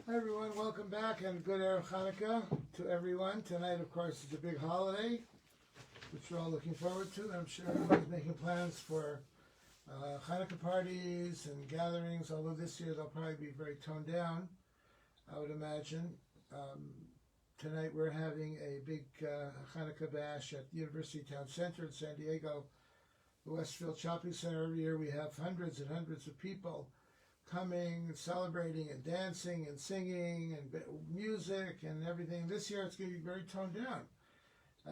Hi everyone, welcome back and good Erev Hanukkah to everyone. Tonight, of course, is a big holiday, which we're all looking forward to. I'm sure everyone's making plans for Hanukkah parties and gatherings, although this year they'll probably be very toned down, I would imagine. Tonight we're having a big Hanukkah bash at the University Town Center in San Diego, the Westfield Shopping Center. Every year we have hundreds and hundreds of people coming, celebrating and dancing and singing and music and everything. This year it's going to be very toned down.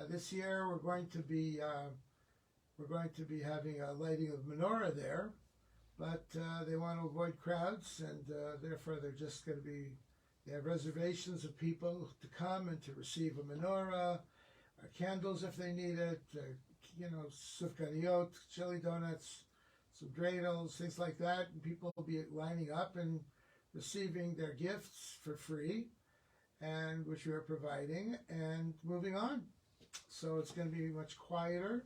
This year we're going to be having a lighting of menorah there, but they want to avoid crowds, and therefore they have reservations of people to come and to receive a menorah, candles if they need it, sufganiyot, chili donuts, some dreidels, things like that, and people will be lining up and receiving their gifts for free, and which we are providing, and moving on. So it's going to be much quieter.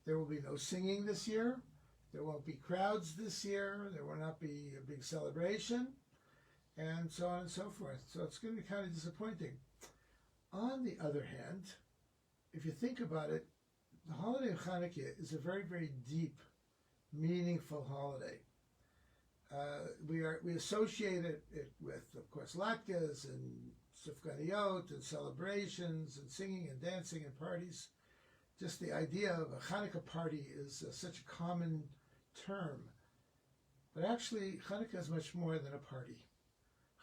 There will be no singing this year. There won't be crowds this year. There will not be a big celebration, and so on and so forth. So it's going to be kind of disappointing. On the other hand, if you think about it, the holiday of Hanukkah is a very, very deep, meaningful holiday. We associate it with, of course, latkes and sufganiyot and celebrations and singing and dancing and parties. Just the idea of a Hanukkah party is such a common term. But actually, Hanukkah is much more than a party.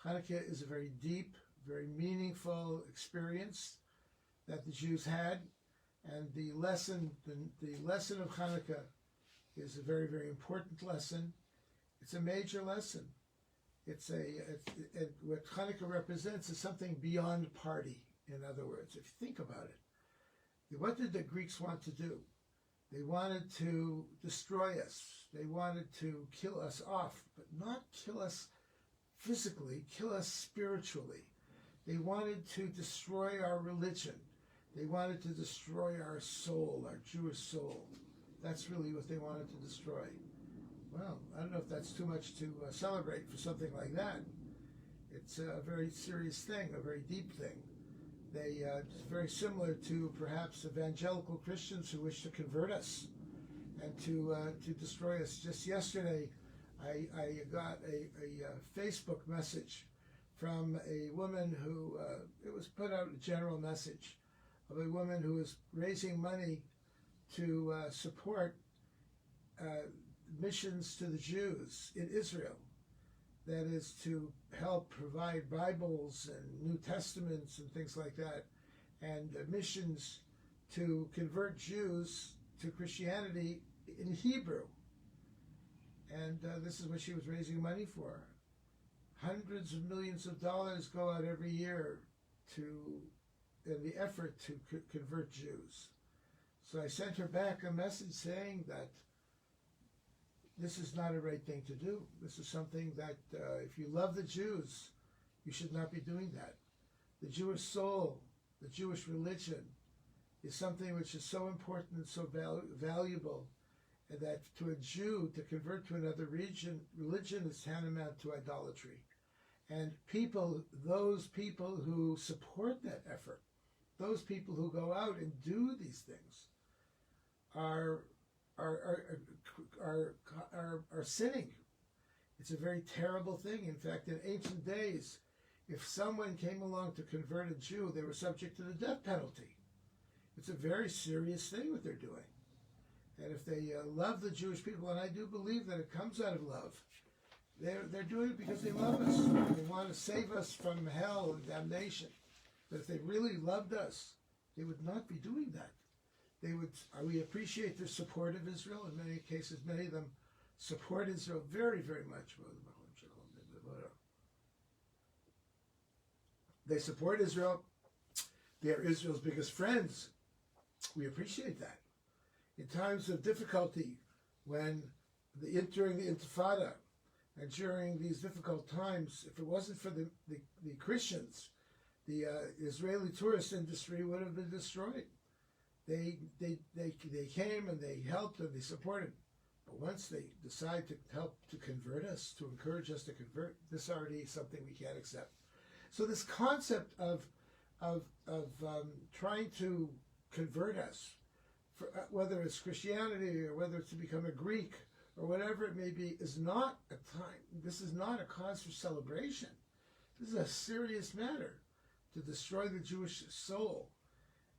Hanukkah is a very deep, very meaningful experience that the Jews had, and the lesson of Hanukkah is a very, very important lesson. It's a major lesson. What Hanukkah represents is something beyond party, in other words. If you think about it, what did the Greeks want to do? They wanted to destroy us. They wanted to kill us off, but not kill us physically, kill us spiritually. They wanted to destroy our religion. They wanted to destroy our soul, our Jewish soul. That's really what they wanted to destroy. Well, I don't know if that's too much to celebrate for something like that. It's a very serious thing, a very deep thing. It's very similar to perhaps evangelical Christians who wish to convert us and to destroy us. Just yesterday, I got a Facebook message from a woman who, it was put out a general message of a woman who was raising money to support missions to the Jews in Israel. That is, to help provide Bibles and New Testaments and things like that, and missions to convert Jews to Christianity in Hebrew. And this is what she was raising money for. Hundreds of millions of dollars go out every year in the effort to convert Jews. So I sent her back a message saying that this is not a right thing to do. This is something that if you love the Jews, you should not be doing that. The Jewish soul, the Jewish religion, is something which is so important and so valuable, and that to a Jew to convert to another religion is tantamount to idolatry. And those people who support that effort, those people who go out and do these things, are sinning. It's a very terrible thing. In fact, in ancient days, if someone came along to convert a Jew, they were subject to the death penalty. It's a very serious thing what they're doing. And if they love the Jewish people, and I do believe that it comes out of love, they're doing it because they love us. They want to save us from hell and damnation. But if they really loved us, they would not be doing that. We appreciate their support of Israel. In many cases, many of them support Israel very, very much. They support Israel. They are Israel's biggest friends. We appreciate that. In times of difficulty, during the Intifada, and during these difficult times, if it wasn't for the Christians, the Israeli tourist industry would have been destroyed. They came and they helped and they supported. But once they decide to help to convert us, to encourage us to convert, this already is something we can't accept. So this concept of trying to convert us, whether it's Christianity or whether it's to become a Greek or whatever it may be, is not a time. This is not a cause for celebration. This is a serious matter to destroy the Jewish soul.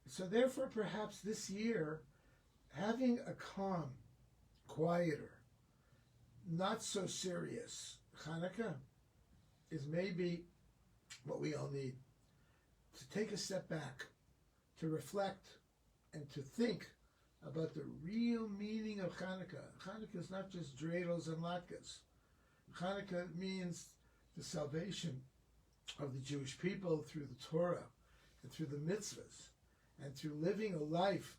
So therefore, perhaps this year, having a calm, quieter, not so serious Hanukkah is maybe what we all need. To take a step back, to reflect, and to think about the real meaning of Hanukkah. Hanukkah is not just dreidels and latkes. Hanukkah means the salvation of the Jewish people through the Torah and through the mitzvahs and through living a life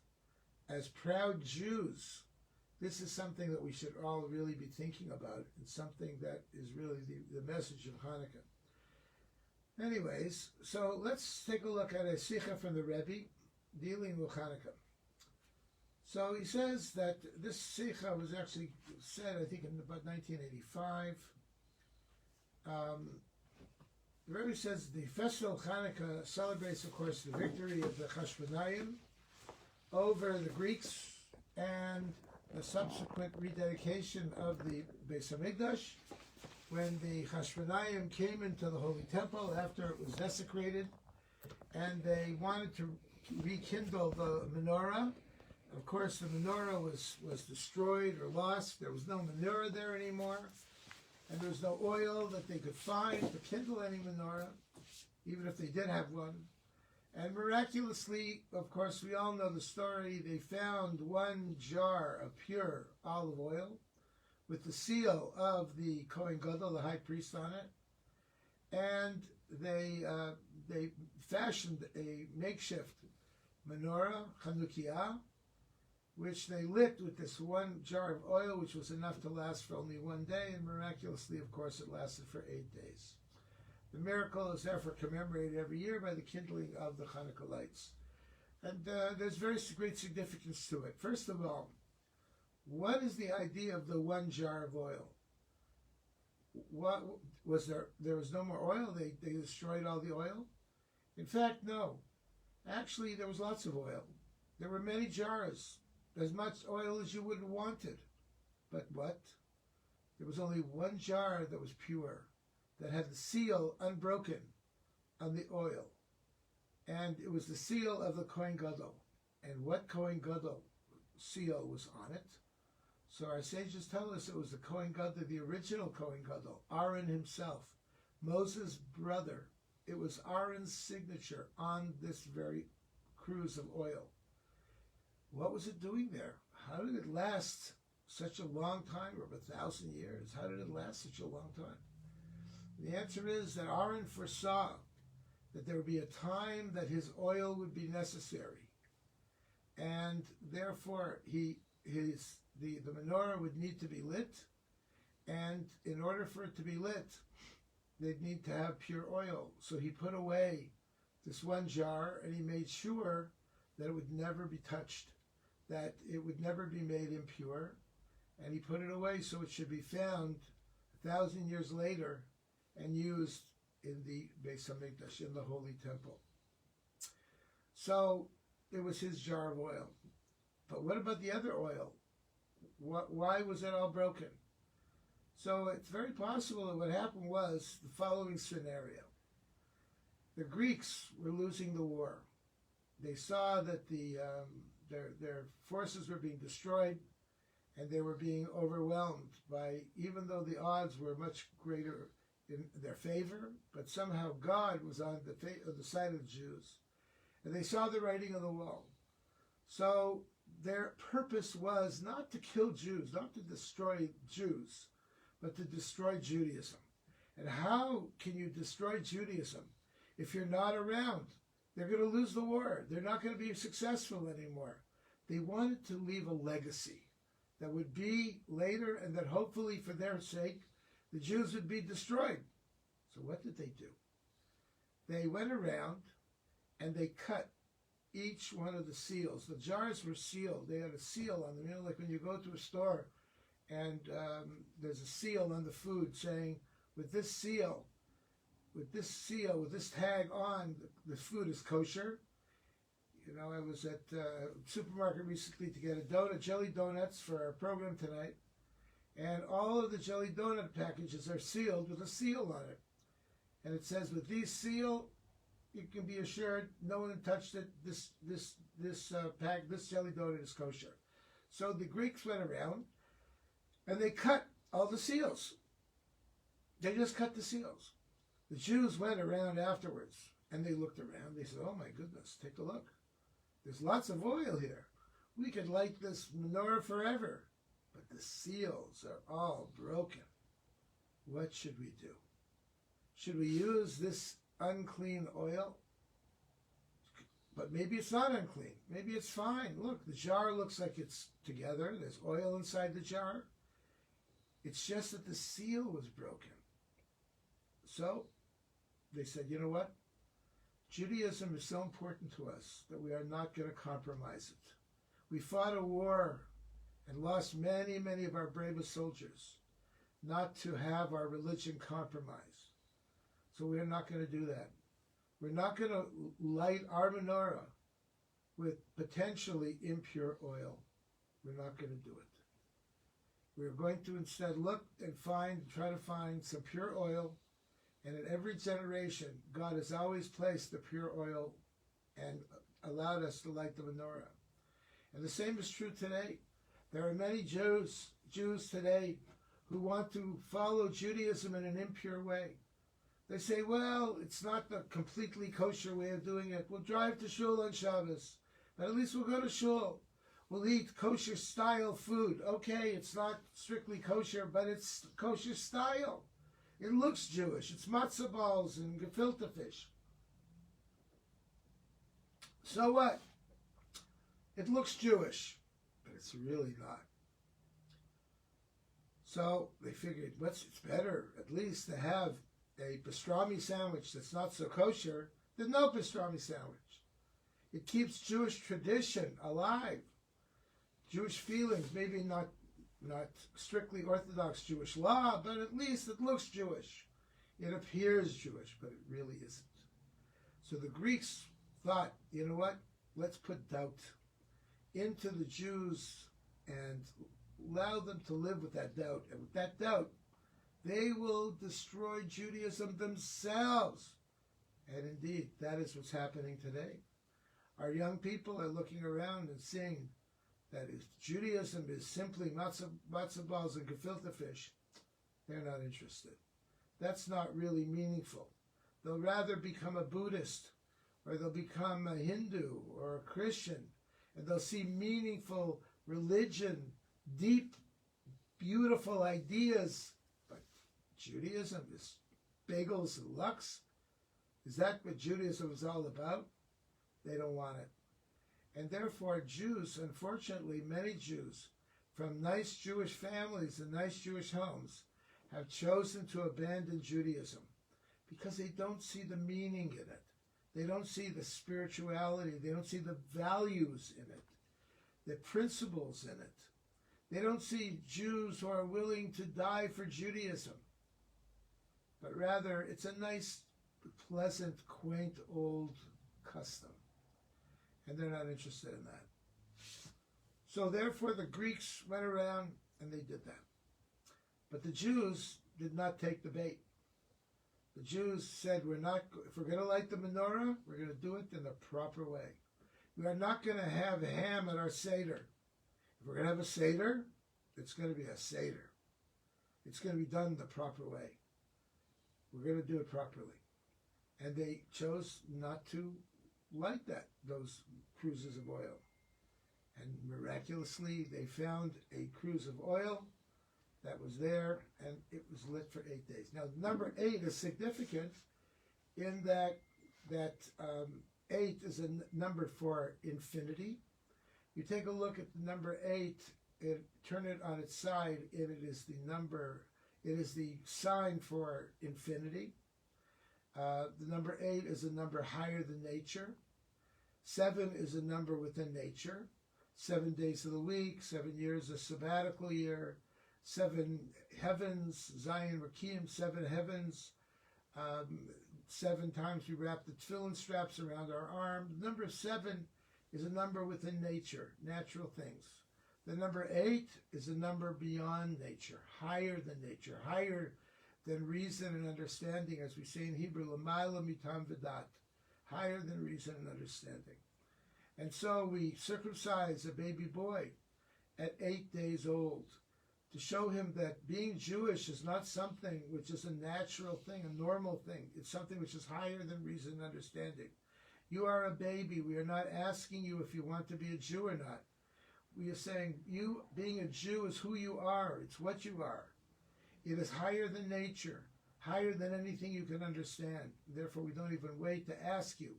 as proud Jews. This is something that we should all really be thinking about, and something that is really the message of Hanukkah. Anyways, so let's take a look at a sikha from the Rebbe dealing with Hanukkah. So he says that this sikha was actually said, I think, in about 1985. The Rebbe says the festival of Hanukkah celebrates, of course, the victory of the Hashmonaim over the Greeks and the subsequent rededication of the Beis Hamikdash, when the Hashmonaim came into the Holy Temple after it was desecrated, and they wanted to rekindle the menorah. Of course, the menorah was destroyed or lost. There was no menorah there anymore, and there was no oil that they could find to kindle any menorah, even if they did have one. And miraculously, of course, we all know the story, they found one jar of pure olive oil with the seal of the Kohen Gadol, the high priest, on it. And they fashioned a makeshift menorah, Hanukkah, which they lit with this one jar of oil, which was enough to last for only one day, and miraculously, of course, it lasted for 8 days. The miracle is therefore commemorated every year by the kindling of the Hanukkah lights. And there's very great significance to it. First of all, what is the idea of the one jar of oil? What was there? There was no more oil? They destroyed all the oil? In fact, no. Actually, there was lots of oil. There were many jars, as much oil as you would have wanted. But what? There was only one jar that was pure, that had the seal unbroken on the oil. And it was the seal of the Kohen Gadol. And what Kohen Gadol seal was on it? So our sages tell us it was the Kohen Gadol, the original Kohen Gadol, Aaron himself, Moses' brother. It was Aaron's signature on this very cruse of oil. What was it doing there? How did it last such a long time, over 1,000 years? How did it last such a long time? The answer is that Aaron foresaw that there would be a time that his oil would be necessary, and therefore the menorah would need to be lit, and in order for it to be lit, they'd need to have pure oil. So he put away this one jar, and he made sure that it would never be touched, that it would never be made impure, and he put it away so it should be found 1,000 years later and used in the Beis Hamikdash, in the Holy Temple. So it was his jar of oil. But what about the other oil? Why was it all broken? So it's very possible that what happened was the following scenario. The Greeks were losing the war. They saw that their forces were being destroyed, and they were being overwhelmed by, even though the odds were much greater in their favor, but somehow God was on the side of the Jews, and they saw the writing on the wall. So their purpose was not to kill Jews, not to destroy Jews, but to destroy Judaism. And how can you destroy Judaism if you're not around? They're going to lose the war. They're not going to be successful anymore. They wanted to leave a legacy that would be later, and that hopefully for their sake, the Jews would be destroyed. So what did they do? They went around and they cut each one of the seals. The jars were sealed. They had a seal on them. You know, like when you go to a store and there's a seal on the food saying, with this seal, with this seal, with this tag on, the food is kosher. You know, I was at a supermarket recently to get jelly donuts for our program tonight, and all of the jelly donut packages are sealed with a seal on it. And it says, with these seal, you can be assured no one touched it. This jelly donut is kosher. So the Greeks went around and they cut all the seals. They just cut the seals. The Jews went around afterwards and they looked around. They said, oh my goodness, take a look. There's lots of oil here. We could light this menorah forever. But the seals are all broken. What should we do? Should we use this unclean oil? But maybe it's not unclean. Maybe it's fine. Look, the jar looks like it's together. There's oil inside the jar. It's just that the seal was broken. So they said, you know what? Judaism is so important to us that we are not going to compromise it. We fought a war and lost many, many of our bravest soldiers not to have our religion compromised. So we're not going to do that. We're not going to light our menorah with potentially impure oil. We're not going to do it. We're going to instead look and try to find some pure oil. And in every generation, God has always placed the pure oil and allowed us to light the menorah. And the same is true today. There are many Jews today who want to follow Judaism in an impure way. They say, well, it's not the completely kosher way of doing it. We'll drive to shul on Shabbos, but at least we'll go to shul. We'll eat kosher style food. Okay, it's not strictly kosher, but it's kosher style. It looks Jewish. It's matzah balls and gefilte fish. So what? It looks Jewish, but it's really not. So they figured, it's better at least to have a pastrami sandwich that's not so kosher than no pastrami sandwich. It keeps Jewish tradition alive. Jewish feelings, maybe not strictly Orthodox Jewish law, but at least it looks Jewish. It appears Jewish, but it really isn't. So the Greeks thought, you know what? Let's put doubt into the Jews and allow them to live with that doubt. And with that doubt, they will destroy Judaism themselves. And indeed, that is what's happening today. Our young people are looking around and seeing that if Judaism is simply matzah balls and gefilte fish, they're not interested. That's not really meaningful. They'll rather become a Buddhist, or they'll become a Hindu or a Christian, and they'll see meaningful religion, deep, beautiful ideas. But Judaism is bagels and lux. Is that what Judaism is all about? They don't want it. And therefore Jews, unfortunately many Jews from nice Jewish families and nice Jewish homes have chosen to abandon Judaism because they don't see the meaning in it. They don't see the spirituality. They don't see the values in it, the principles in it. They don't see Jews who are willing to die for Judaism, but rather it's a nice, pleasant, quaint, old custom. And they're not interested in that. So therefore the Greeks went around and they did that. But the Jews did not take the bait. The Jews said, if we're going to light the menorah, we're going to do it in the proper way. We are not going to have ham at our Seder. If we're going to have a Seder, it's going to be a Seder. It's going to be done the proper way. We're going to do it properly. And they chose not to light those cruises of oil. And miraculously, they found a cruise of oil that was there, and it was lit for 8 days. Now, number 8 is significant in that 8 is a number for infinity. You take a look at the number 8, turn it on its side, and it is the sign for infinity. The number 8 is a number higher than nature. 7 is a number within nature. 7 days of the week, 7 years, a sabbatical year, 7 heavens, Zion Rakim, 7 heavens, 7 times we wrap the tefillin straps around our arm. The number 7 is a number within nature, natural things. The number 8 is a number beyond nature, higher than nature, higher than reason and understanding, as we say in Hebrew, l'mayla mitam v'dat, higher than reason and understanding. And so we circumcise a baby boy at 8 days old to show him that being Jewish is not something which is a natural thing, a normal thing. It's something which is higher than reason and understanding. You are a baby. We are not asking you if you want to be a Jew or not. We are saying you being a Jew is who you are. It's what you are. It is higher than nature, higher than anything you can understand. Therefore, we don't even wait to ask you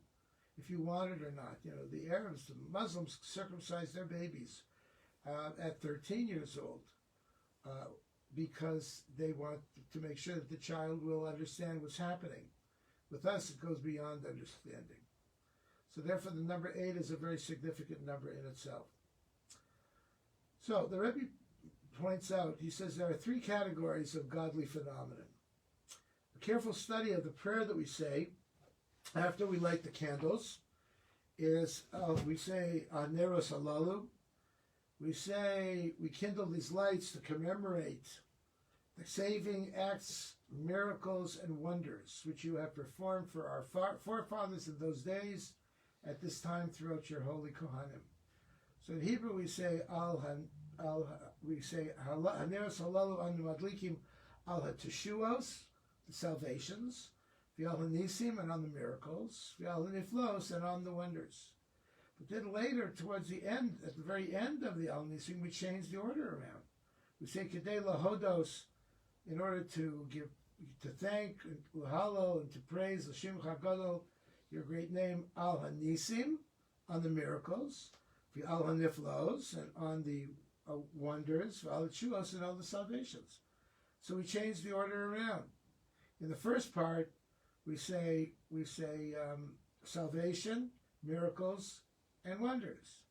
if you want it or not. You know, the Arabs, the Muslims circumcise their babies at 13 years old. Because they want to make sure that the child will understand what's happening. With us, it goes beyond understanding. So therefore, the number 8 is a very significant number in itself. So the Rebbe points out, he says there are 3 categories of godly phenomenon. A careful study of the prayer that we say after we light the candles is, we say, Neros Halalu. We say we kindle these lights to commemorate the saving acts, miracles, and wonders which you have performed for our forefathers in those days at this time throughout your holy Kohanim. So in Hebrew we say Haneros Halalu Anu Madlikim Al HaTeshuos, the salvations, V'al HaNisim, and on the miracles, V'al HaNiflos, and on the wonders. But then later, towards the end, at the very end of the Al Nisim, we change the order around. We say Kedei Lahodos, in order to thank, Lahalo, and to praise L'Shem Chagadol, your great name, Al HaNisim, on the miracles, Al HaNiflos, and on the wonders, Al HaTeshuos, and all the salvations. So we change the order around. In the first part, we say salvation, miracles, and wonders.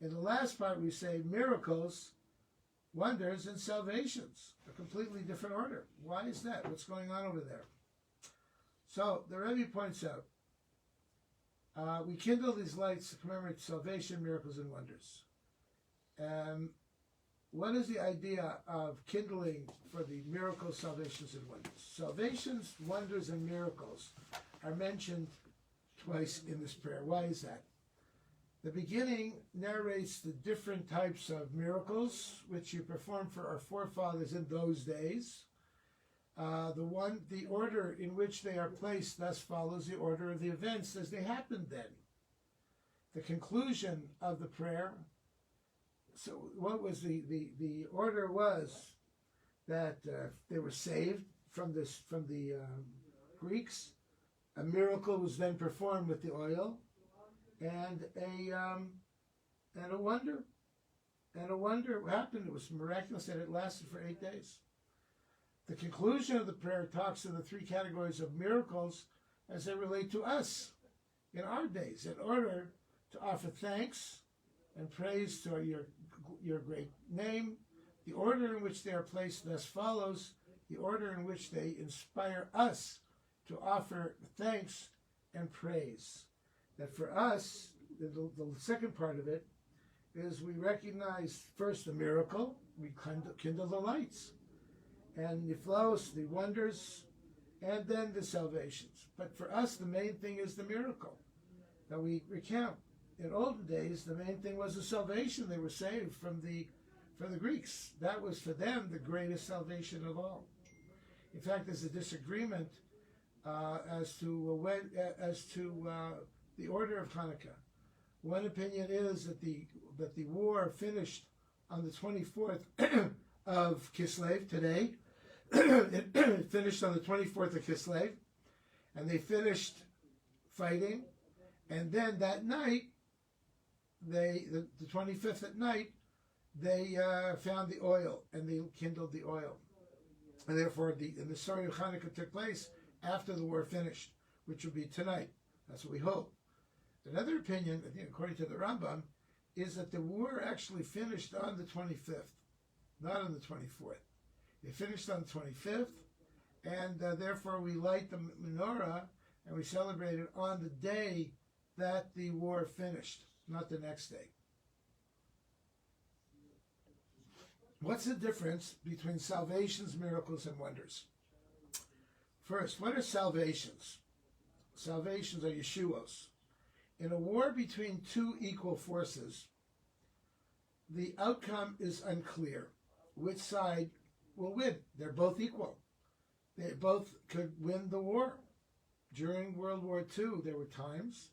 In the last part, we say miracles, wonders, and salvations. A completely different order. Why is that? What's going on over there? So the Rebbe points out, we kindle these lights to commemorate salvation, miracles, and wonders. What is the idea of kindling for the miracles, salvations, and wonders? Salvations, wonders, and miracles are mentioned twice in this prayer. Why is that? The beginning narrates the different types of miracles which you performed for our forefathers in those days. The order in which they are placed thus follows the order of the events as they happened then. The conclusion of the prayer, so what was the order was that they were saved from the Greeks. A miracle was then performed with the oil, and a wonder happened. It was miraculous, and it lasted for 8 days. The conclusion of the prayer talks of the 3 categories of miracles as they relate to us in our days, in order to offer thanks and praise to your great name. The order in which they are placed thus follows the order in which they inspire us to offer thanks and praise. That for us, the second part of it is we recognize first the miracle, we kindle the lights, and the flows, the wonders, and then the salvations. But for us, the main thing is the miracle that we recount. In olden days, the main thing was the salvation. They were saved from the Greeks. That was for them the greatest salvation of all. In fact, there's a disagreement as to the order of Hanukkah. One opinion is that the war finished on the 24th of Kislev today. It finished on the 24th of Kislev, and they finished fighting, and then that night, the 25th at night, they found the oil, and they kindled the oil. And therefore, the story of Hanukkah took place after the war finished, which will be tonight. That's what we hope. Another opinion, I think according to the Rambam, is that the war actually finished on the 25th, not on the 24th. They finished on the 25th, and therefore we light the menorah and we celebrate it on the day that the war finished, not the next day. What's the difference between salvations, miracles, and wonders? First, what are salvations? Salvations are Yeshuos. In a war between two equal forces, the outcome is unclear. Which side will win? They're both equal. They both could win the war. During World War II, there were times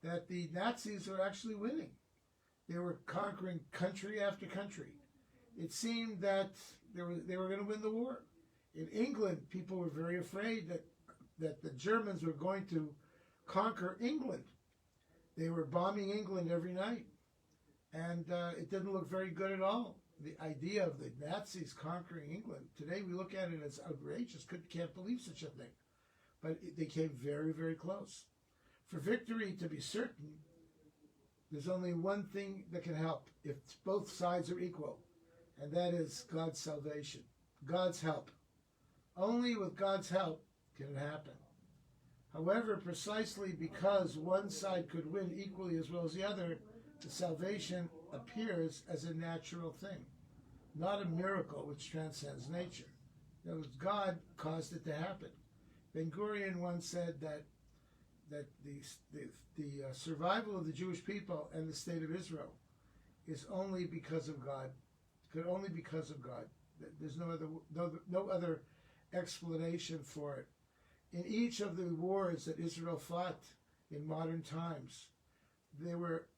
that the Nazis were actually winning. They were conquering country after country. It seemed that they were going to win the war. In England, people were very afraid that the Germans were going to conquer England. They were bombing England every night. And it didn't look very good at all. The idea of the Nazis conquering England, today we look at it as outrageous. Can't believe such a thing. But they came very, very close. For victory to be certain, there's only one thing that can help if both sides are equal, and that is God's salvation, God's help. Only with God's help can it happen. However, precisely because one side could win equally as well as the other, the salvation appears as a natural thing, not a miracle which transcends nature. In other words, God caused it to happen. Ben Gurion once said that the survival of the Jewish people and the state of Israel is only because of God. Could only because of God. There's no other explanation for it. In each of the wars that Israel fought in modern times, they were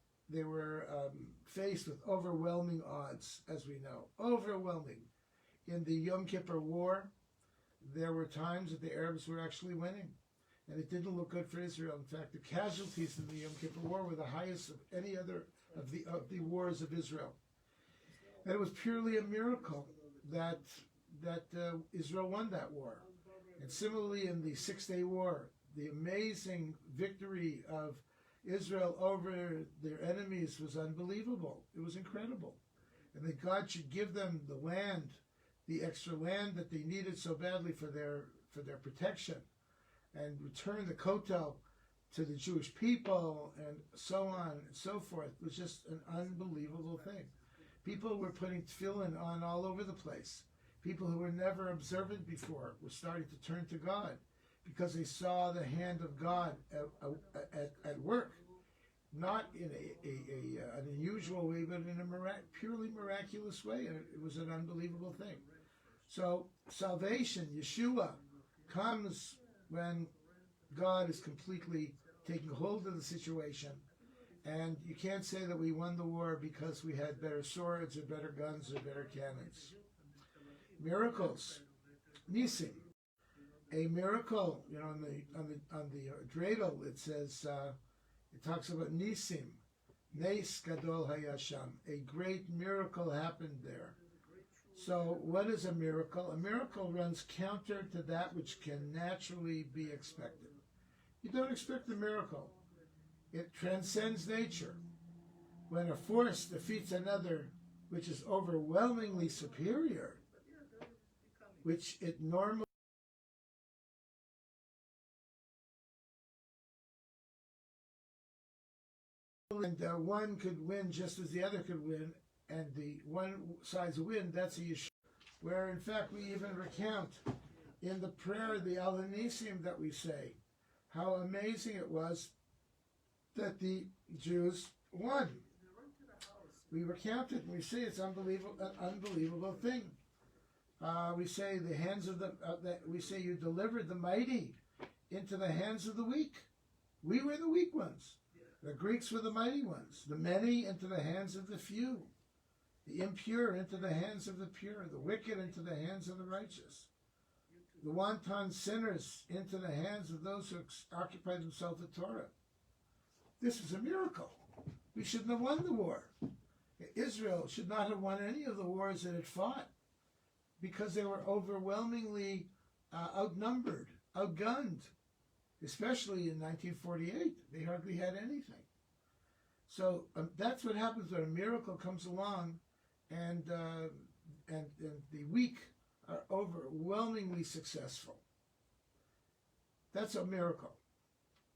faced with overwhelming odds, as we know. Overwhelming. In the Yom Kippur War, there were times that the Arabs were actually winning, and it didn't look good for Israel. In fact, the casualties in the Yom Kippur War were the highest of any other of the wars of Israel. And it was purely a miracle that Israel won that war. And similarly, in the Six-Day War, the amazing victory of Israel over their enemies was unbelievable. It was incredible. And that God should give them the land, the extra land that they needed so badly for their protection, and return the Kotel to the Jewish people, and so on and so forth, was just an unbelievable thing. People were putting tefillin on all over the place. People who were never observant before were starting to turn to God because they saw the hand of God at work, not in an unusual way, but in a purely miraculous way. And it was an unbelievable thing. So salvation, Yeshua, comes when God is completely taking hold of the situation. And you can't say that we won the war because we had better swords or better guns or better cannons. Miracles, Nisim. A miracle, on the dreidel, it says, it talks about Nisim, Nes Gadol Hayasham. A great miracle happened there. So what is a miracle? A miracle runs counter to that which can naturally be expected. You don't expect a miracle. It transcends nature. When a force defeats another which is overwhelmingly superior, which it normally and one could win just as the other could win, and the one side's win, that's a Yeshua. Where in fact we even recount in the prayer, the Al Hanisim that we say, how amazing it was that the Jews won. We recount it and we say it's an unbelievable thing. We say the hands of we say you delivered the mighty into the hands of the weak. We were the weak ones. The Greeks were the mighty ones. The many into the hands of the few. The impure into the hands of the pure. The wicked into the hands of the righteous. The wanton sinners into the hands of those who occupy themselves with Torah. This is a miracle. We shouldn't have won the war. Israel should not have won any of the wars that it fought because they were overwhelmingly outnumbered, outgunned, especially in 1948. They hardly had anything. So that's what happens when a miracle comes along, and the weak are overwhelmingly successful. That's a miracle.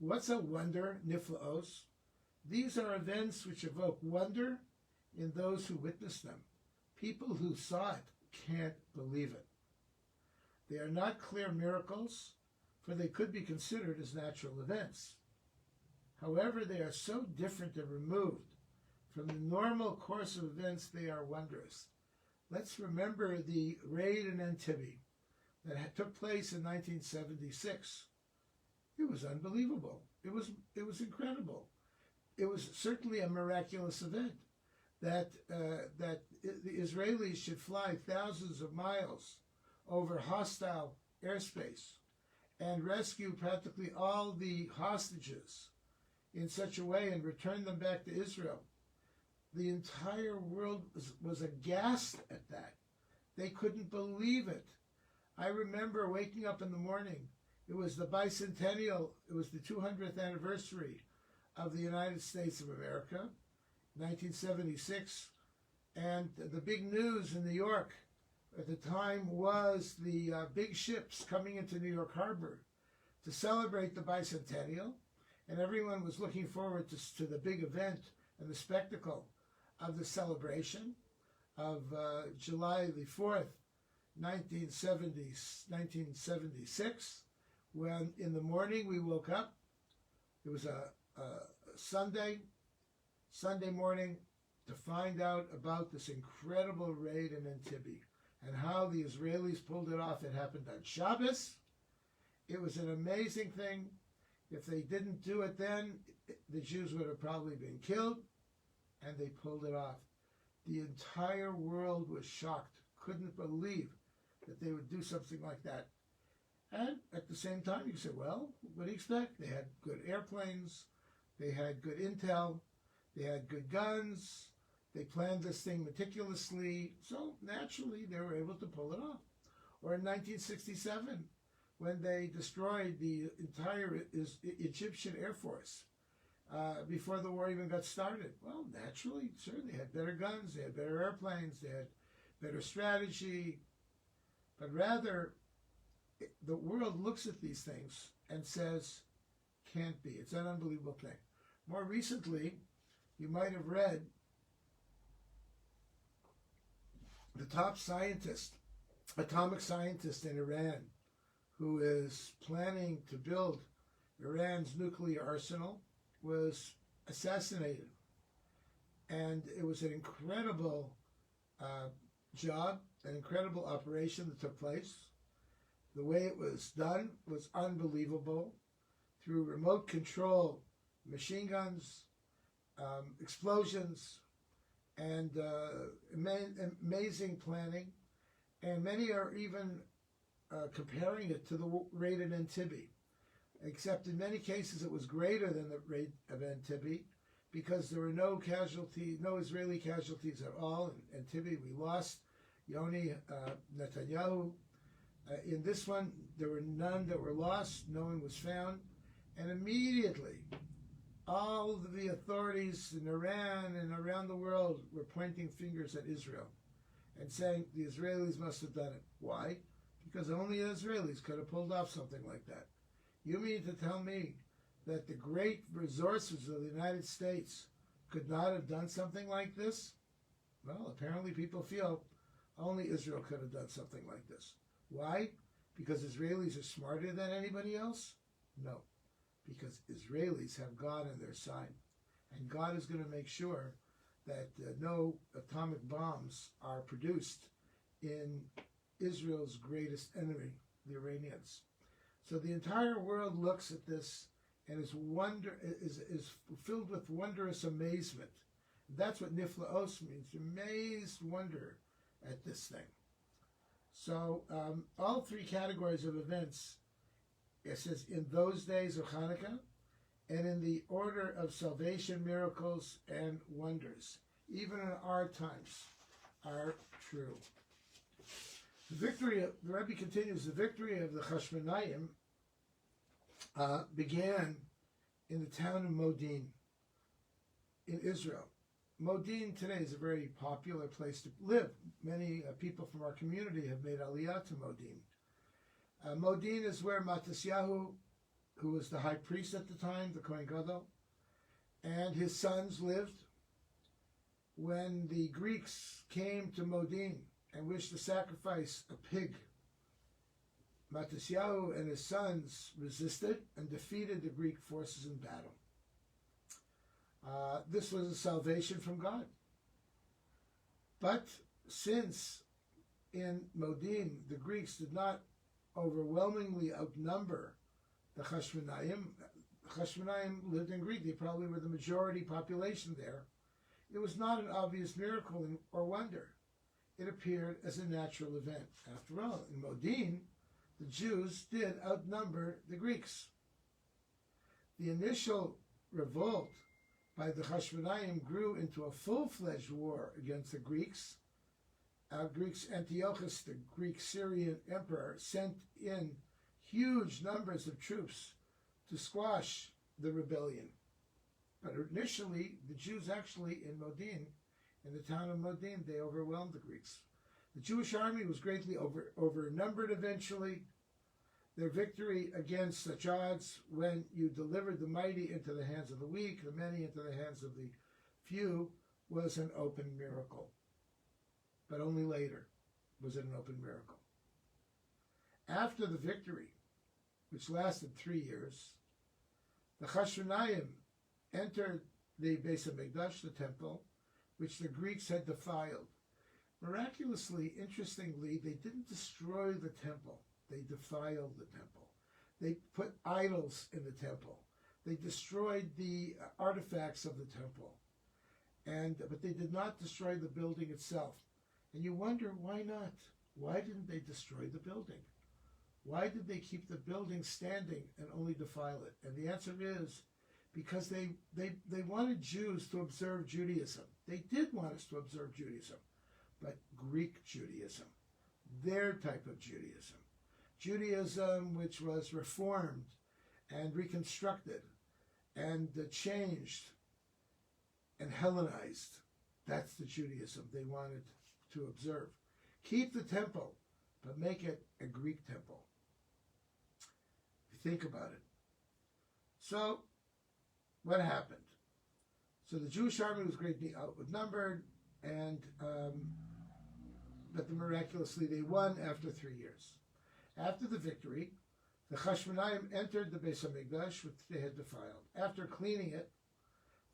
What's a wonder, niflaos? These are events which evoke wonder in those who witness them. People who saw it can't believe it. They are not clear miracles, for they could be considered as natural events. However, they are so different and removed from the normal course of events, they are wondrous. Let's remember the raid in Entebbe that took place in 1976. It was unbelievable. It was incredible. It was certainly a miraculous event that the Israelis should fly thousands of miles over hostile airspace and rescue practically all the hostages in such a way and return them back to Israel. The entire world was aghast at that. They couldn't believe it. I remember waking up in the morning. It was the bicentennial, it was the 200th anniversary of the United States of America, 1976, and the big news in New York at the time was the big ships coming into New York Harbor to celebrate the bicentennial, and everyone was looking forward to the big event and the spectacle of the celebration of July the 4th, 1976, when in the morning we woke up. It was a Sunday morning, to find out about this incredible raid in Entebbe and how the Israelis pulled it off. It happened on Shabbos. It was an amazing thing. If they didn't do it then, the Jews would have probably been killed, and they pulled it off. The entire world was shocked, couldn't believe that they would do something like that. And at the same time, you say, well, what do you expect? They had good airplanes, they had good intel, they had good guns, they planned this thing meticulously, so naturally they were able to pull it off. Or in 1967, when they destroyed the entire Egyptian Air Force before the war even got started. Well, naturally, sure, they had better guns, they had better airplanes, they had better strategy, but rather, the world looks at these things and says, can't be. It's an unbelievable thing. More recently, you might have read the top scientist, atomic scientist in Iran, who is planning to build Iran's nuclear arsenal, was assassinated. And it was an incredible job, an incredible operation that took place. The way it was done was unbelievable, through remote control, machine guns, explosions, and amazing planning. And many are even comparing it to the raid in Entebbe, except in many cases it was greater than the raid of Entebbe, because there were no Israeli casualties at all. In Entebbe, we lost Yoni Netanyahu. In this one, there were none that were lost. No one was found. And immediately, all the authorities in Iran and around the world were pointing fingers at Israel and saying the Israelis must have done it. Why? Because only the Israelis could have pulled off something like that. You mean to tell me that the great resources of the United States could not have done something like this? Well, apparently people feel only Israel could have done something like this. Why? Because Israelis are smarter than anybody else? No. Because Israelis have God on their side. And God is going to make sure that no atomic bombs are produced in Israel's greatest enemy, the Iranians. So the entire world looks at this and is filled with wondrous amazement. That's what niflaos means, amazed wonder at this thing. So all three categories of events, it says in those days of Hanukkah, and in the order of salvation, miracles, and wonders, even in our times, are true. The Rebbe continues, the victory of the Chashmonaim began in the town of Modin in Israel. Modin today is a very popular place to live. Many people from our community have made aliyah to Modin. Modin is where Matisyahu who was the high priest at the time, the Kohen Gadol, and his sons lived. When the Greeks came to Modin and wished to sacrifice a pig, Matisyahu and his sons resisted and defeated the Greek forces in battle. This was a salvation from God. But since in Modin the Greeks did not overwhelmingly outnumber the Chashmonaim lived in Greece, they probably were the majority population there, it was not an obvious miracle or wonder. It appeared as a natural event. After all, in Modin, the Jews did outnumber the Greeks. The initial revolt by the Chashmonaim grew into a full-fledged war against the Greeks. Antiochus, the Greek Syrian emperor, sent in huge numbers of troops to squash the rebellion. But initially, the Jews actually in Modin, in the town of Modin, they overwhelmed the Greeks. The Jewish army was greatly overnumbered eventually. Their victory against such odds, when you delivered the mighty into the hands of the weak, the many into the hands of the few, was an open miracle. But only later was it an open miracle. After the victory, which lasted 3 years, the Chashmonaim entered the Beis HaMikdash, the temple, which the Greeks had defiled. Miraculously, interestingly, they didn't destroy the temple. They defiled the temple. They put idols in the temple. They destroyed the artifacts of the temple. But they did not destroy the building itself. And you wonder, why not? Why didn't they destroy the building? Why did they keep the building standing and only defile it? And the answer is because they wanted Jews to observe Judaism. They did want us to observe Judaism, but Greek Judaism, their type of Judaism. Judaism which was reformed and reconstructed and changed and Hellenized. That's the Judaism they wanted to observe. Keep the temple, but make it a Greek temple. If you think about it. So, what happened? So the Jewish army was greatly outnumbered, but miraculously they won after 3 years. After the victory, the Chashmonaim entered the Beis HaMikdash, which they had defiled. After cleaning it,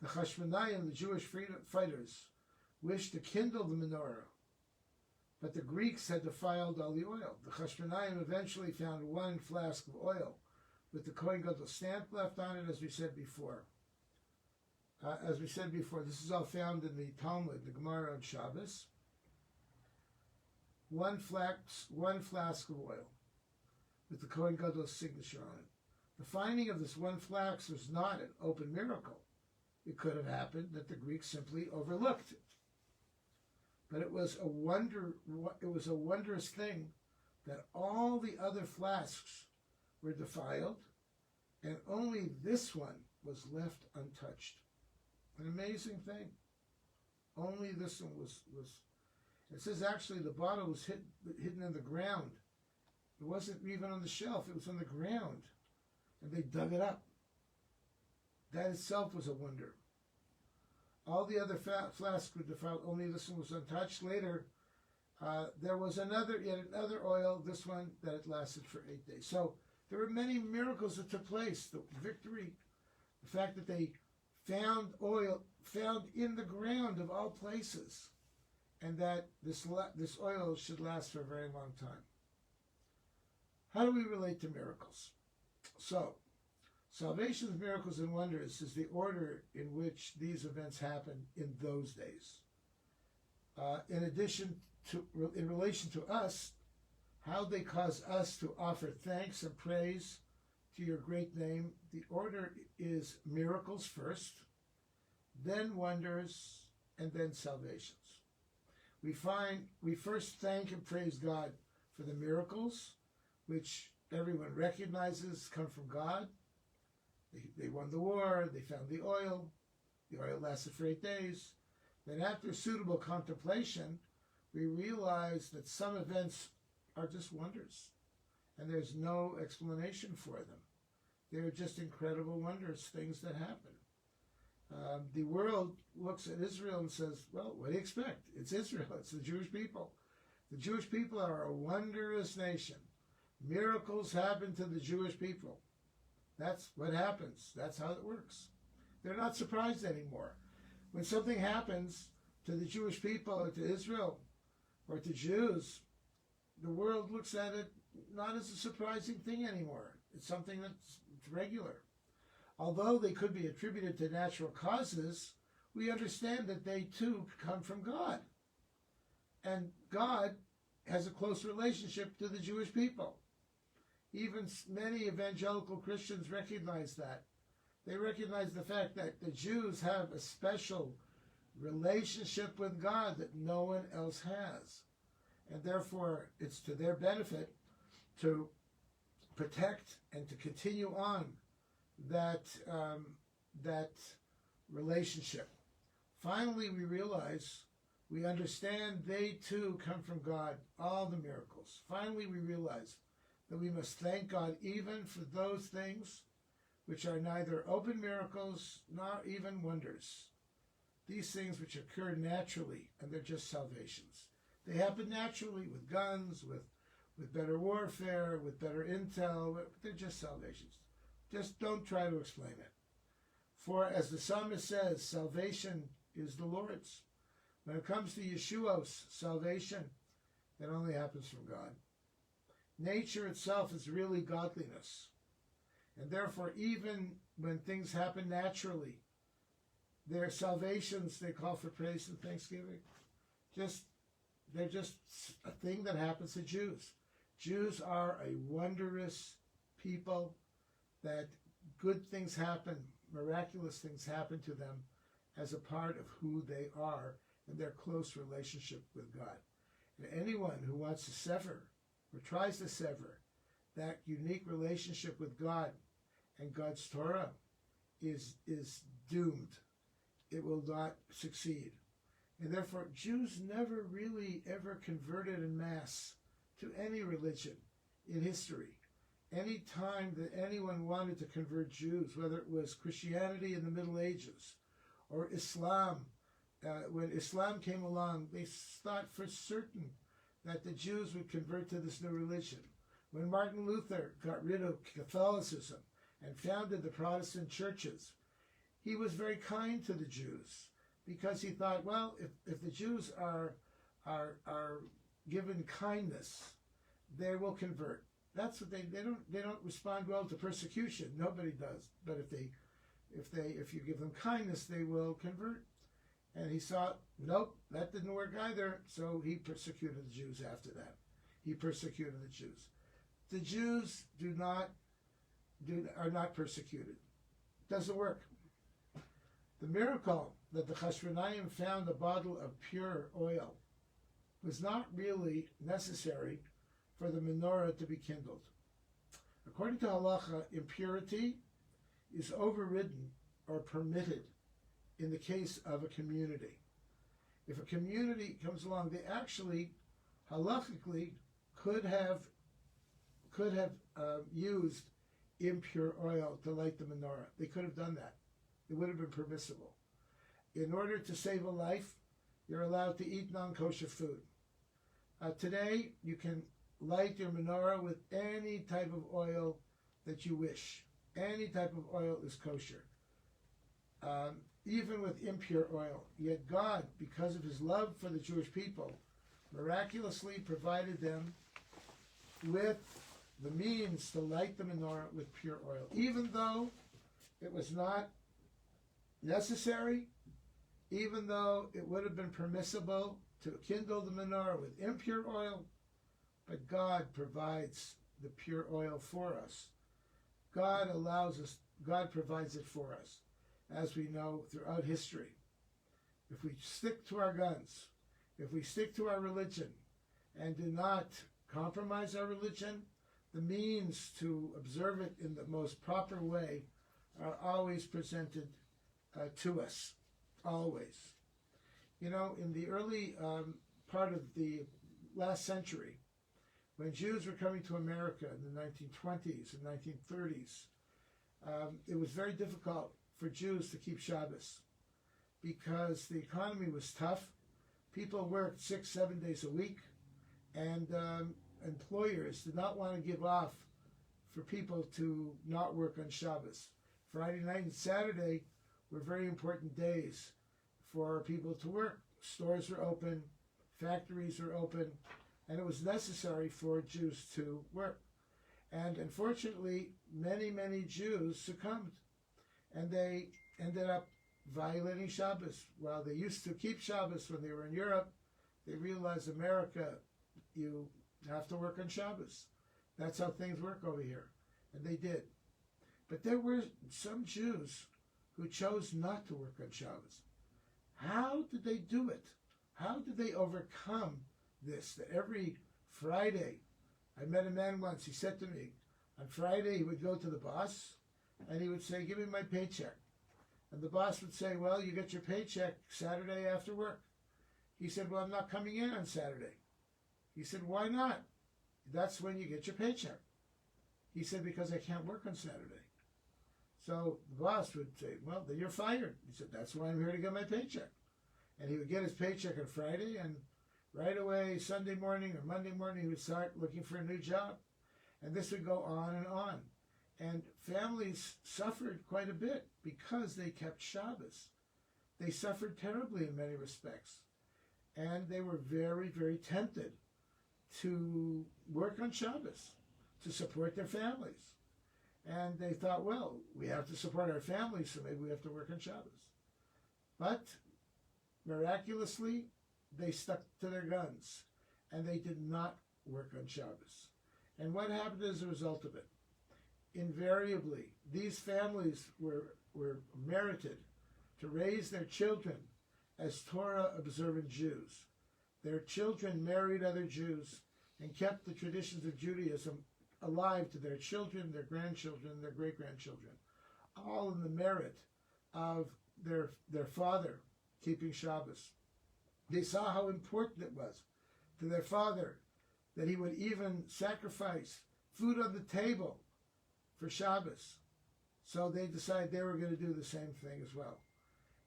the Chashmonaim, the Jewish fighters, wished to kindle the menorah, but the Greeks had defiled all the oil. The Chashmonaim eventually found 1 flask of oil with the Kohen Gadol stamp left on it, as we said before. This is all found in the Talmud, the Gemara on Shabbos. 1 flask of oil with the Kohen Gadol's signature on it. The finding of this 1 flask was not an open miracle. It could have happened that the Greeks simply overlooked it. But it was a wondrous thing that all the other flasks were defiled, and only this one was left untouched. An amazing thing. Only this one was. It says actually the bottle was hidden in the ground. It wasn't even on the shelf. It was on the ground, and they dug it up. That itself was a wonder. All the other flasks were defiled. Only this one was untouched. Later, there was yet another oil. This one that it lasted for 8 days. So there were many miracles that took place. The victory, the fact that they found oil found in the ground of all places, and that this oil should last for a very long time. How do we relate to miracles? So, salvations, miracles, and wonders is the order in which these events happened in those days. In relation to us, how they cause us to offer thanks and praise to your great name, the order is miracles first, then wonders, and then salvations. We first thank and praise God for the miracles, which everyone recognizes come from God. They won the war, they found the oil lasted for 8 days. Then after suitable contemplation, we realize that some events are just wonders, and there's no explanation for them. They're just incredible wonders, things that happen. The world looks at Israel and says, well, what do you expect? It's Israel. It's the Jewish people. The Jewish people are a wondrous nation. Miracles happen to the Jewish people. That's what happens. That's how it works. They're not surprised anymore. When something happens to the Jewish people or to Israel or to Jews, the world looks at it not as a surprising thing anymore. It's something that's regular. Although they could be attributed to natural causes, we understand that they too come from God. And God has a close relationship to the Jewish people. Even many evangelical Christians recognize that. They recognize the fact that the Jews have a special relationship with God that no one else has. And therefore, it's to their benefit to protect and to continue on that relationship. Finally, we understand they too come from God, all the miracles. Finally, we realize that we must thank God even for those things which are neither open miracles nor even wonders. These things which occur naturally, and they're just salvations. They happen naturally with guns, with better warfare, with better intel. They're just salvations. Just don't try to explain it. For as the psalmist says, salvation is the Lord's. When it comes to Yeshua's salvation, it only happens from God. Nature itself is really godliness. And therefore, even when things happen naturally, their salvations, they call for praise and thanksgiving. They're just a thing that happens to Jews. Jews are a wondrous people that good things happen, miraculous things happen to them as a part of who they are and their close relationship with God. And anyone who wants to sever or tries to sever that unique relationship with God and God's Torah is doomed. It will not succeed. And therefore, Jews never really ever converted en masse to any religion in history. Any time that anyone wanted to convert Jews, whether it was Christianity in the Middle Ages or Islam, when Islam came along, they thought for certain that the Jews would convert to this new religion. When Martin Luther got rid of Catholicism and founded the Protestant churches, he was very kind to the Jews because he thought, well, if the Jews are given kindness, they will convert. That's what they don't respond well to persecution. Nobody does. But if you give them kindness, they will convert. And he saw, nope, that didn't work either. So he persecuted the Jews after that. He persecuted the Jews. The Jews are not persecuted. Doesn't work. The miracle that the Chashmonaim found a bottle of pure oil was not really necessary for the menorah to be kindled. According to halacha, impurity is overridden or permitted in the case of a community. If a community comes along, they actually, halachically, could have used impure oil to light the menorah. They could have done that. It would have been permissible. In order to save a life, you're allowed to eat non-kosher food. Today, you can light your menorah with any type of oil that you wish. Any type of oil is kosher. Even with impure oil. Yet God, because of his love for the Jewish people, miraculously provided them with the means to light the menorah with pure oil. Even though it was not necessary, even though it would have been permissible to kindle the menorah with impure oil, but God provides the pure oil for us. God provides it for us, as we know throughout history. If we stick to our guns, if we stick to our religion, and do not compromise our religion, the means to observe it in the most proper way are always presented to us. Always. You know, in the early part of the last century, when Jews were coming to America in the 1920s and 1930s, it was very difficult for Jews to keep Shabbos because the economy was tough. People worked 6-7 days a week, and employers did not want to give off for people to not work on Shabbos. Friday night and Saturday were very important days for people to work. Stores were open, factories were open, and it was necessary for Jews to work. And unfortunately, many, many Jews succumbed, and they ended up violating Shabbos. While they used to keep Shabbos when they were in Europe, they realized America, you have to work on Shabbos. That's how things work over here. And they did. But there were some Jews who chose not to work on Shabbos. How did they do it? How did they overcome this? That every Friday, I met a man once, he said to me, on Friday he would go to the boss and he would say, give me my paycheck. And the boss would say, well, you get your paycheck Saturday after work. He said, well, I'm not coming in on Saturday. He said, why not? That's when you get your paycheck. He said, because I can't work on Saturday. So the boss would say, well, then you're fired. He said, that's why I'm here to get my paycheck. And he would get his paycheck on Friday, and right away, Sunday morning or Monday morning, he would start looking for a new job. And this would go on and on. And families suffered quite a bit because they kept Shabbos. They suffered terribly in many respects. And they were very, very tempted to work on Shabbos, to support their families. And they thought, well, we have to support our families, so maybe we have to work on Shabbos. But miraculously, they stuck to their guns, and they did not work on Shabbos. And what happened as a result of it? Invariably, these families were merited to raise their children as Torah-observant Jews. Their children married other Jews and kept the traditions of Judaism alive to their children, their grandchildren, their great-grandchildren, all in the merit of their father keeping Shabbos. They saw how important it was to their father that he would even sacrifice food on the table for Shabbos. So they decided they were going to do the same thing as well.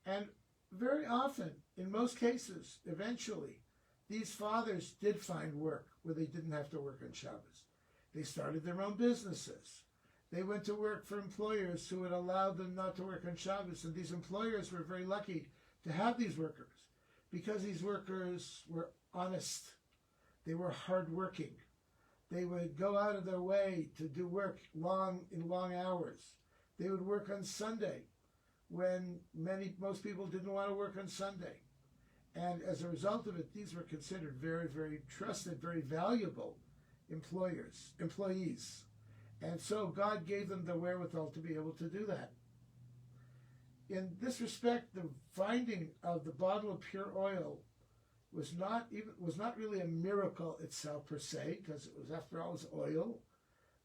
And very often, in most cases, eventually, these fathers did find work where they didn't have to work on Shabbos. They started their own businesses. They went to work for employers who would allow them not to work on Shabbos. And these employers were very lucky to have these workers because these workers were honest. They were hardworking. They would go out of their way to do work in long hours. They would work on Sunday when most people didn't want to work on Sunday. And as a result of it, these were considered very, very trusted, very valuable employees. And so God gave them the wherewithal to be able to do that. In this respect, the finding of the bottle of pure oil was not really a miracle itself per se, because it was, after all, it was oil,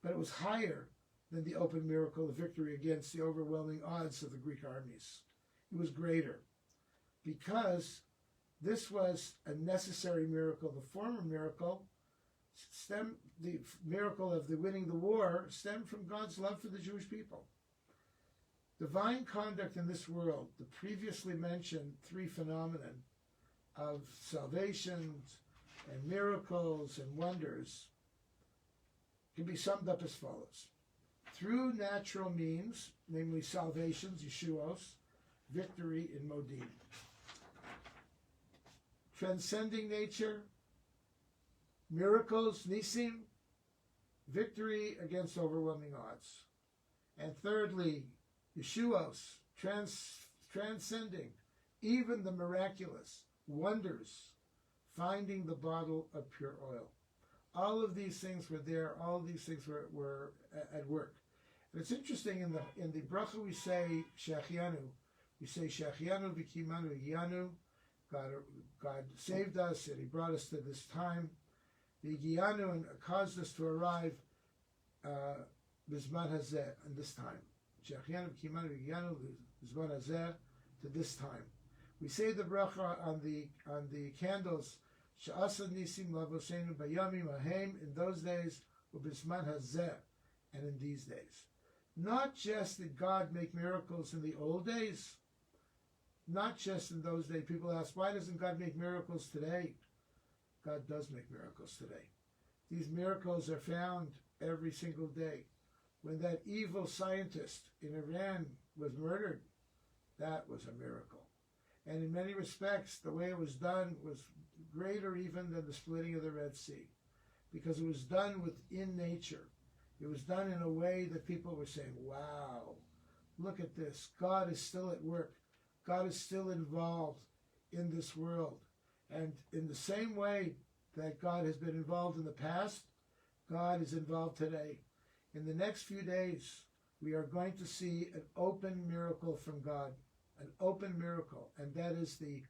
but it was higher than the open miracle of victory against the overwhelming odds of the Greek armies. It was greater because this was a necessary miracle. The former miracle, the miracle of the winning the war, stemmed from God's love for the Jewish people. Divine conduct in this world, the previously mentioned three phenomena of salvations and miracles and wonders, can be summed up as follows. Through natural means, namely salvations, Yeshuos, victory in Modim. Transcending nature, miracles, Nisim, victory against overwhelming odds. And thirdly, Yeshuos, transcending even the miraculous, wonders, finding the bottle of pure oil. All of these things were there. All of these things were at work. And it's interesting, in the bracha we say Shechianu. We say Shechianu v'kimanu Yanu. God saved us and He brought us to this time. V'Yanu, and caused us to arrive Bizman Hazeh, in this time. Shechianu v'kimanu Yanu Bizman Hazeh, to this time. We say the bracha on the candles, Sha'asa Nisim Lavosenu Bayamim Ahem, in those days, Ubisman Hazeh, and in these days. Not just did God make miracles in the old days, not just in those days. People ask, why doesn't God make miracles today? God does make miracles today. These miracles are found every single day. When that evil scientist in Iran was murdered, that was a miracle. And in many respects, the way it was done was greater even than the splitting of the Red Sea, because it was done within nature. It was done in a way that people were saying, wow, look at this. God is still at work. God is still involved in this world. And in the same way that God has been involved in the past, God is involved today. In the next few days, we are going to see an open miracle from God, an open miracle, and that is the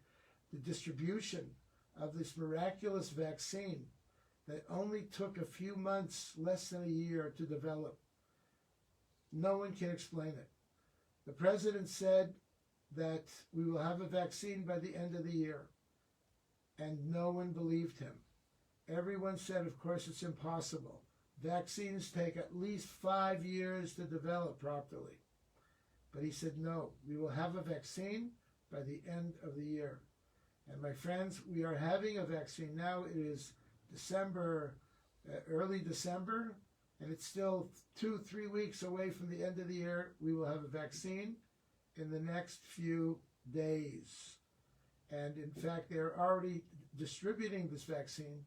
distribution of this miraculous vaccine that only took a few months, less than a year, to develop. No one can explain it. The president said that we will have a vaccine by the end of the year, and no one believed him. Everyone said, of course, it's impossible. Vaccines take at least 5 years to develop properly. But he said, no, we will have a vaccine by the end of the year. And my friends, we are having a vaccine now. It is December, early December, and it's still 2-3 weeks away from the end of the year. We will have a vaccine in the next few days. And in fact, they're already distributing this vaccine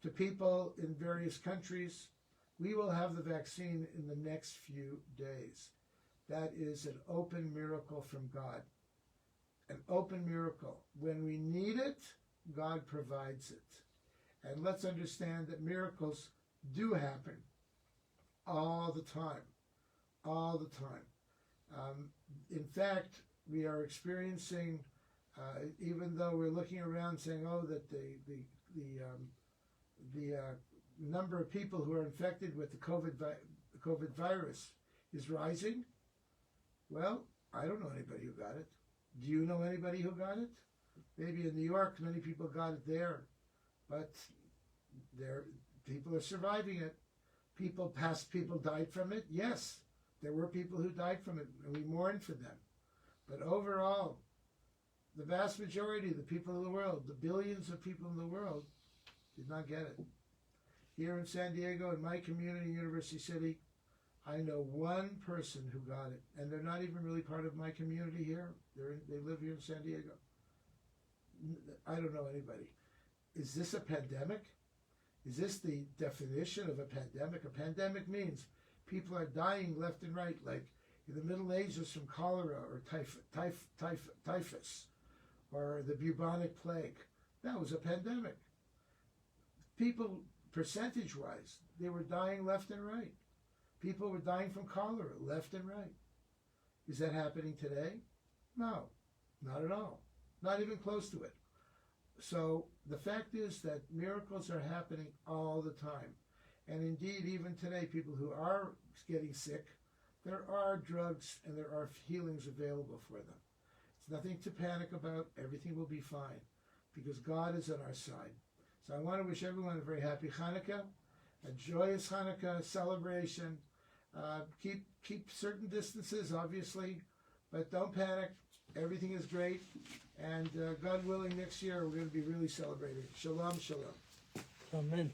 to people in various countries. We will have the vaccine in the next few days. That is an open miracle from God. An open miracle. When we need it, God provides it. And let's understand that miracles do happen all the time. All the time. In fact, we are experiencing, even though we're looking around saying, oh, that the number of people who are infected with the COVID virus is rising. Well, I don't know anybody who got it. Do you know anybody who got it? Maybe in New York, many people got it there. But people are surviving it. Past people died from it. Yes, there were people who died from it, and we mourn for them. But overall, the vast majority of the people in the world, the billions of people in the world, did not get it. Here in San Diego, in my community, University City, I know one person who got it, and they're not even really part of my community here. They live here in San Diego. I don't know anybody. Is this a pandemic? Is this the definition of a pandemic? A pandemic means people are dying left and right, like in the Middle Ages from cholera or typhus or the bubonic plague. That was a pandemic. People, percentage-wise, they were dying left and right. People were dying from cholera left and right. Is that happening today? No, not at all. Not even close to it. So the fact is that miracles are happening all the time. And indeed, even today, people who are getting sick, there are drugs and there are healings available for them. It's nothing to panic about. Everything will be fine because God is on our side. So I want to wish everyone a very happy Hanukkah, a joyous Hanukkah celebration. Keep certain distances, obviously, but don't panic. Everything is great. And God willing, next year we're going to be really celebrating. Shalom, shalom. Amen.